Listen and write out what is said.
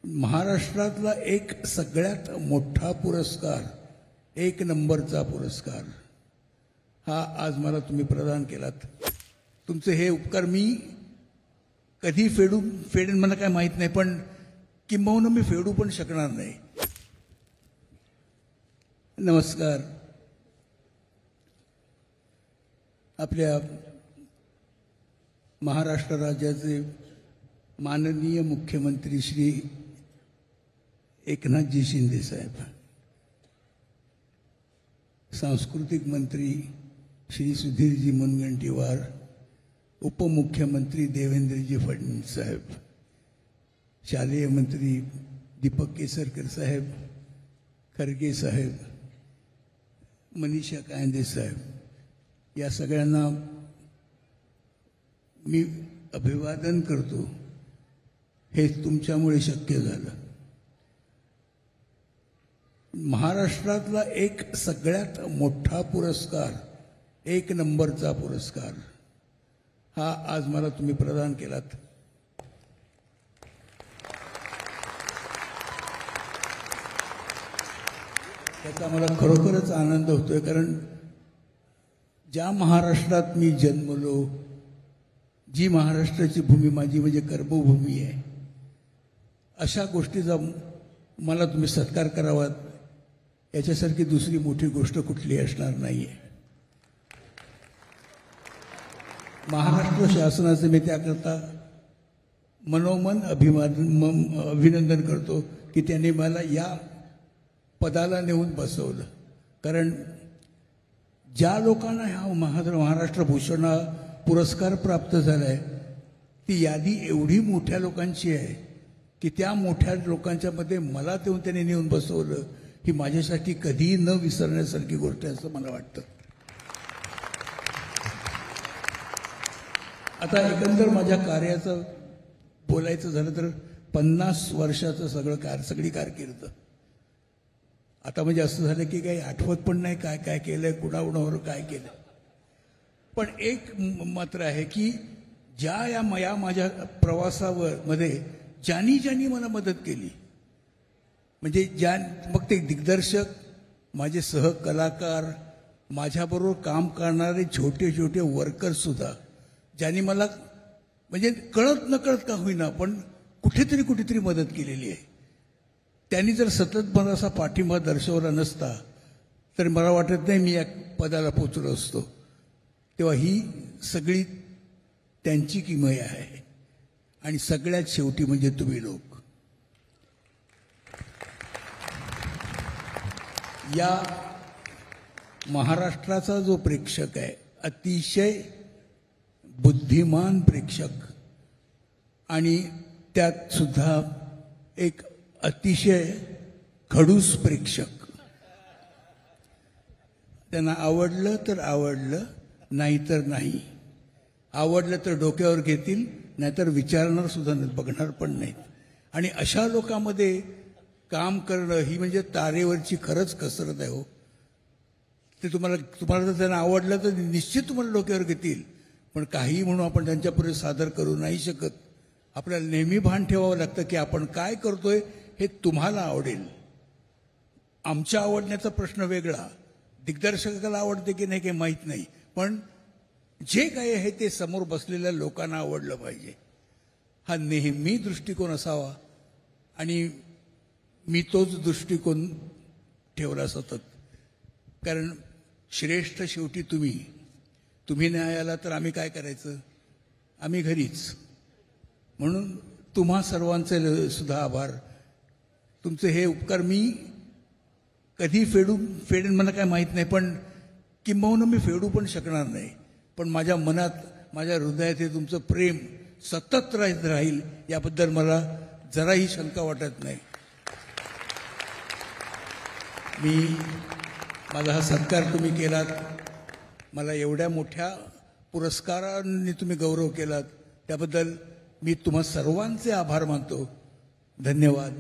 महाराष्ट्रातला एक सगळ्यात मोठा पुरस्कार, एक नंबरचा पुरस्कार हा आज मला तुम्ही प्रदान केलात। तुमचे हे उपकार मी कधी फेडेन मला काय माहित नाही, पण किंबहुना मी फेडू पण शकणार नाही। नमस्कार। आपल्या महाराष्ट्र राज्याचे माननीय मुख्यमंत्री श्री एकनाथजी शिंदे साहेब, सांस्कृतिक मंत्री श्री सुधीरजी मुनगंटीवार, उपमुख्यमंत्री देवेंद्रजी फडणवीस साहेब, शालेय मंत्री दीपक केसरकर साहेब, खरगे साहेब, मनीषा कायंदे साहेब, या सगळ्यांना मी अभिवादन करतो। हे तुमच्यामुळे शक्य झालं। महाराष्ट्रातला एक सगळ्यात मोठा पुरस्कार, एक नंबरचा पुरस्कार हा आज मला तुम्ही प्रदान केलात। त्याचा मला खरोखरच आनंद होतोय, कारण ज्या महाराष्ट्रात मी जन्मलो, जी महाराष्ट्राची भूमी माझी म्हणजे कर्मभूमी आहे, अशा गोष्टीचा मला तुम्ही सत्कार करावा, याच्यासारखी दुसरी मोठी गोष्ट कुठली असणार नाहीये। महाराष्ट्र शासनाचे मी त्याकरता मनोमन अभिनंदन करतो की त्यांनी मला या पदाला नेऊन बसवलं। कारण ज्या लोकांना हा महाराष्ट्र भूषण पुरस्कार प्राप्त झालाय, ती यादी एवढी मोठ्या लोकांची आहे की त्या मोठ्या लोकांच्या मध्ये मला त्यांनी नेऊन बसवलं, ही माझ्यासाठी कधीही न विसरण्यासारखी गोष्ट आहे असं मला वाटतं। आता एकंदर माझ्या कार्याचं बोलायचं झालं तर 50 वर्षाचं सगळी कारकीर्द आता म्हणजे असं झालं की काही आठवत पण नाही काय काय केलंय, कुणावर काय केलं। पण एक मात्र आहे की या माझ्या प्रवासावर मध्ये ज्यांनी मला मदत केली, म्हणजे मग ते दिग्दर्शक, माझे सहकलाकार, माझ्याबरोबर काम करणारे छोटे छोटे वर्कर सुद्धा, ज्यांनी मला म्हणजे कळत नकळत का होईना पण कुठेतरी मदत केलेली आहे, त्यांनी जर सतत मला असा पाठिंबा दर्शवला नसता तर मला वाटत नाही मी या पदाला पोचलो असतो। तेव्हा ही सगळी त्यांची किमया आहे आणि सगळ्यात शेवटी म्हणजे तुम्ही लोक। या महाराष्ट्राचा जो प्रेक्षक आहे, अतिशय बुद्धिमान प्रेक्षक आणि त्यात सुद्धा एक अतिशय खडूस प्रेक्षक। त्यांना आवडलं तर आवडलं, नाही तर नाही। आवडलं तर डोक्यावर घेतील, नाहीतर विचारणार सुद्धा नाही, बघणार पण नाहीत। आणि अशा लोकांमध्ये काम करणं ही म्हणजे तारेवरची खरंच कसरत आहे हो। ते तुम्हाला जर त्यांना आवडलं तर निश्चित तुम्हाला डोक्यावर घेतील, पण काही म्हणून आपण त्यांच्यापुढे सादर करू नाही शकत। आपल्याला नेहमी भान ठेवावं लागतं की आपण काय करतोय हे तुम्हाला आवडेल। आमच्या आवडण्याचा प्रश्न वेगळा, दिग्दर्शकाला आवडते की नाही काही माहीत नाही, पण जे काही आहे ते समोर बसलेल्या लोकांना आवडलं पाहिजे, हा नेहमी दृष्टिकोन असावा। आणि मी तोच दृष्टिकोन ठेवला सतत, कारण श्रेष्ठ शेवटी तुम्ही नाही आला तर आम्ही काय करायचं, आम्ही घरीच। म्हणून तुम्हा सर्वांचे सुद्धा आभार। तुमचे हे उपकार मी कधी फेडेन मला काय माहित नाही, पण किंबहुना मी फेडू पण शकणार नाही, पण माझ्या मनात, माझ्या हृदयात हे तुमचं प्रेम सतत राहील याबद्दल मला जराही शंका वाटत नाही। माझा हा सत्कार तुम्ही केलात, मला एवढ्या मोठ्या पुरस्कारांनी तुम्ही गौरव केलात, त्याबद्दल मी तुम्हा सर्वांचे आभार मानतो। धन्यवाद।